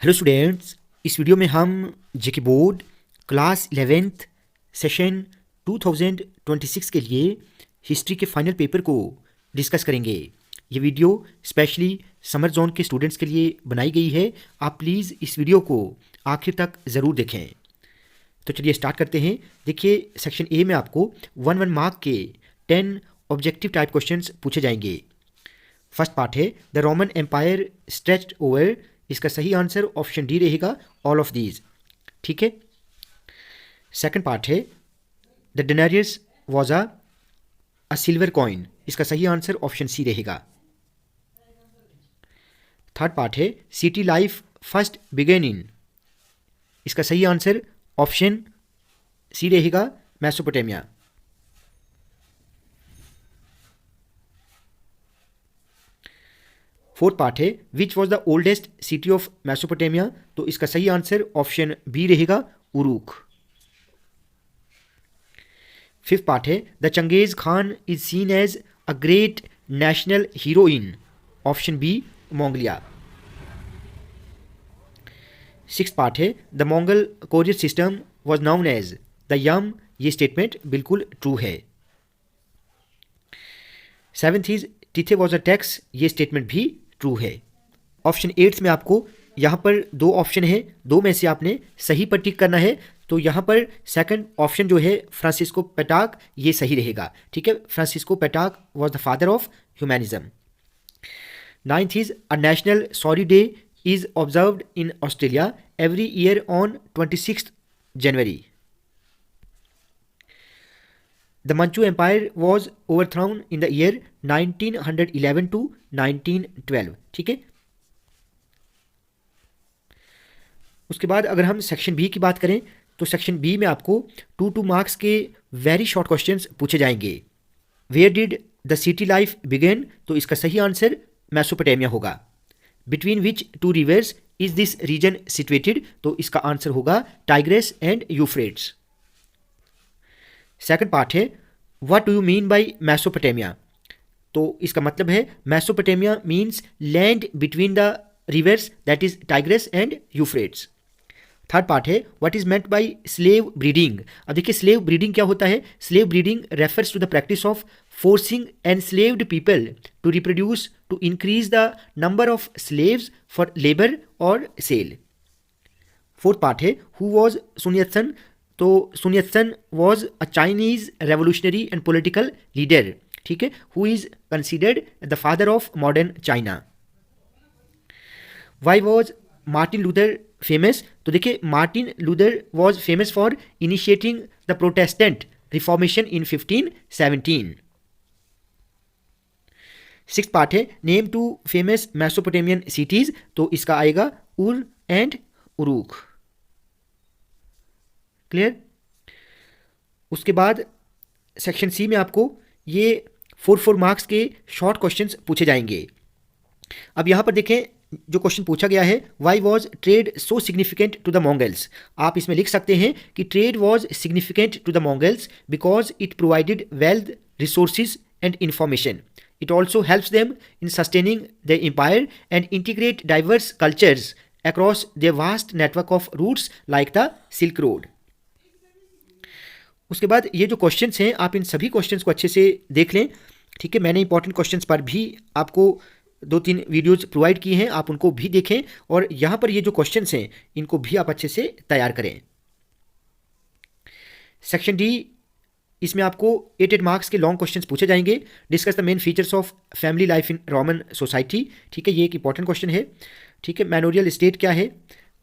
Hello students, इस video में हम जेके बोर्ड क्लास 11th सेशन 2026 के लिए हिस्ट्री के फाइनल पेपर को डिस्कस करेंगे। ये वीडियो स्पेशली समर जोन के स्टूडेंट्स के लिए बनाई गई है। आप प्लीज़ इस वीडियो को आखिर तक ज़रूर देखें। तो चलिए स्टार्ट करते हैं। देखिए, सेक्शन ए में आपको 1 मार्क के 10 ऑब्जेक्टिव टाइप क्वेश्चंस पूछे जाएंगे। फर्स्ट पार्ट है the Roman empire stretched over. इसका सही आंसर ऑप्शन डी रहेगा, ऑल ऑफ दीज। ठीक है। सेकंड पार्ट है the denarius was a silver coin. इसका सही आंसर ऑप्शन सी रहेगा। थर्ड पार्ट है city life first began in. इसका सही आंसर ऑप्शन सी रहेगा, मेसोपोटामिया। फोर्थ पार्ट है which was the oldest city of Mesopotamia. तो इसका सही आंसर ऑप्शन बी रहेगा, उरूक। फिफ्थ पार्ट है the Genghis Khan is seen as a great national hero in. Option B, Mongolia. Six part है the Mongol courier system was known as the yam. ये statement बिल्कुल true है। Seventh is tithe was a tax. ये statement भी true है। Option 8 में आपको यहाँ पर दो ऑप्शन है, दो में से आपने सही पर टिक करना है। तो यहाँ पर सेकंड ऑप्शन जो है फ्रांसिस्को पेटाक, ये सही रहेगा। ठीक है, Francisco Petrarch was the father of humanism. Ninth is a national sorry day is observed in Australia every year on 26 January. The Manchu Empire was overthrown in the year 1911 to 1912। ठीक है। उसके बाद अगर हम सेक्शन बी की बात करें तो सेक्शन बी में आपको 2 मार्क्स के वेरी शॉर्ट क्वेश्चंस पूछे जाएंगे। Where did the city life began. तो इसका सही आंसर मेसोपोटामिया होगा। Between which 2 rivers is this region situated. तो इसका आंसर होगा Tigris and Euphrates. Second part है what do you mean by Mesopotamia. तो इसका मतलब है Mesopotamia means land between the rivers, that is Tigris and Euphrates. Third part है what is meant by slave breeding. अब देखिए, slave breeding क्या होता है। Slave breeding refers to the practice of forcing enslaved people to reproduce to increase the number of slaves for labour और sale. Fourth part है who was Sun Yat-sen. तो Sun Yat-sen was a Chinese revolutionary and political leader. ठीक है, who is considered the father of modern China. Why was Martin Luther famous. तो देखिए, Martin Luther was famous for initiating the Protestant Reformation in 1517। Six part है name 2 famous Mesopotamian cities. तो इसका आएगा उर and उरूक। Clear. उसके बाद section C में आपको ये 4 मार्क्स के शॉर्ट क्वेश्चंस पूछे जाएंगे। अब यहाँ पर देखें, जो क्वेश्चन पूछा गया है why was trade so significant to the Mughals. आप इसमें लिख सकते हैं कि trade was significant to the Mughals because it provided wealth, resources and information. It also helps them in sustaining the empire and integrate diverse cultures across the vast network of routes like the silk road. उसके बाद ये जो questions हैं, आप इन सभी questions को अच्छे से देख लें। ठीक है, मैंने इंपॉर्टेंट क्वेश्चंस पर भी आपको 2-3 वीडियोज़ प्रोवाइड किए हैं, आप उनको भी देखें। और यहाँ पर ये जो क्वेश्चंस हैं इनको भी आप अच्छे से तैयार करें। सेक्शन डी, इसमें आपको 8 मार्क्स के लॉन्ग क्वेश्चंस पूछे जाएंगे। Discuss the main features of family life in Roman society. ठीक है, ये एक इंपॉर्टेंट क्वेश्चन है। ठीक है, मैनोरियल स्टेट क्या है,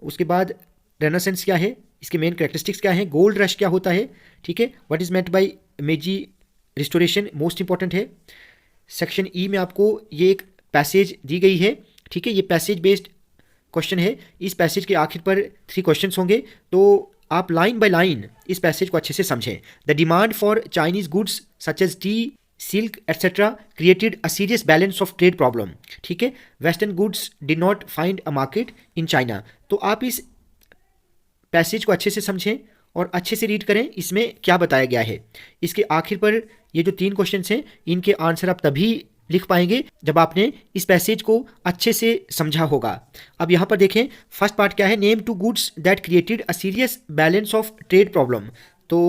उसके बाद रेनेसेंस क्या है, इसके मेन कैरेक्टरिस्टिक्स क्या हैं, गोल्ड रश क्या होता है। ठीक है, व्हाट इज मेंट बाय मेजी रिस्टोरेशन, मोस्ट इंपॉर्टेंट है। सेक्शन ई में आपको ये एक पैसेज दी गई है। ठीक है, ये पैसेज बेस्ड क्वेश्चन है। इस पैसेज के आखिर पर 3 क्वेश्चंस होंगे, तो आप लाइन बाय लाइन इस पैसेज को अच्छे से समझें। The demand for Chinese goods such as tea, silk etcetera created a serious balance of trade problem. ठीक है, western goods did not find a market in China. तो आप इस पैसेज को अच्छे से समझें और अच्छे से रीड करें, इसमें क्या बताया गया है। इसके आखिर पर ये जो 3 क्वेश्चंस हैं, इनके आंसर आप तभी लिख पाएंगे जब आपने इस पैसेज को अच्छे से समझा होगा। अब यहाँ पर देखें, फर्स्ट पार्ट क्या है, name two goods that created a serious balance of trade problem. तो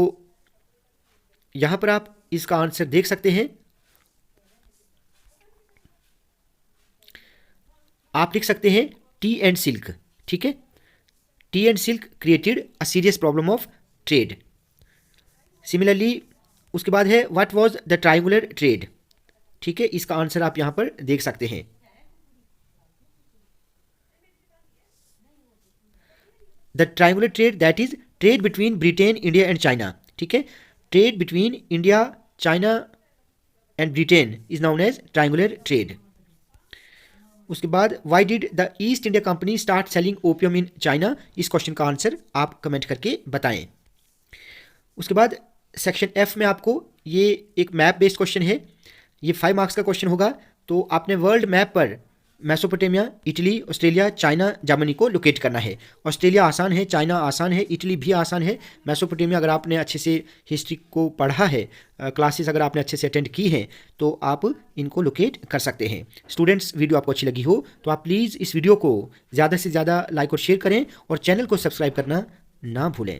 यहाँ पर आप इसका आंसर देख सकते हैं, आप लिख सकते हैं टी एंड सिल्क। ठीक है, T and silk created a serious problem of trade. Similarly उसके बाद है what was the triangular trade. ठीक है, इसका आंसर आप यहां पर देख सकते हैं। The triangular trade that is trade between Britain, India and China. ठीक है, trade between India, China and Britain is known as triangular trade. उसके बाद why did the East India Company start selling opium in China. इस question का answer आप comment करके बताएं। उसके बाद सेक्शन एफ में आपको ये एक मैप बेस्ड क्वेश्चन है, ये 5 मार्क्स का क्वेश्चन होगा। तो आपने वर्ल्ड मैप पर Mesopotamia, Italy, Australia, China, Germany को लोकेट करना है। ऑस्ट्रेलिया आसान है, चाइना आसान है, इटली भी आसान है। मेसोपोटामिया अगर आपने अच्छे से हिस्ट्री को पढ़ा है, क्लासेस अगर आपने अच्छे से अटेंड की हैं, तो आप इनको लोकेट कर सकते हैं। स्टूडेंट्स, वीडियो आपको अच्छी लगी हो तो आप प्लीज़ इस वीडियो को ज़्यादा से ज़्यादा लाइक और शेयर करें और चैनल को सब्सक्राइब करना ना भूलें।